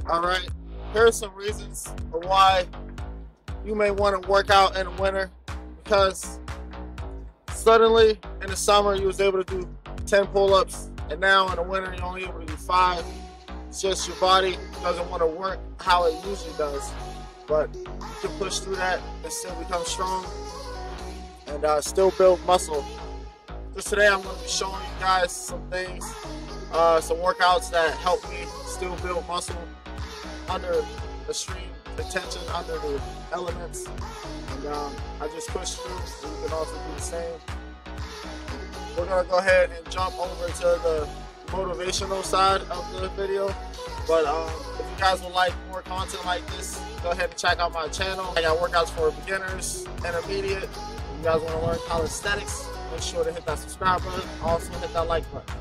Alright, here are some reasons of why you may want to work out in the winter, because suddenly in the summer you was able to do 10 pull-ups and now in the winter you're only able to do 5. It's just your body doesn't want to work how it usually does, but you can push through that and still become strong and still build muscle. Just today I'm going to be showing you guys some things, some workouts that help me still build muscle under extreme tension, under the elements, and I just push through, so you can also do the same. We're going to go ahead and jump over to the motivational side of the video, but if you guys would like more content like this, go ahead and check out my channel. I got workouts for beginners, intermediate. If you guys want to learn calisthenics, make sure to hit that subscribe button, also hit that like button.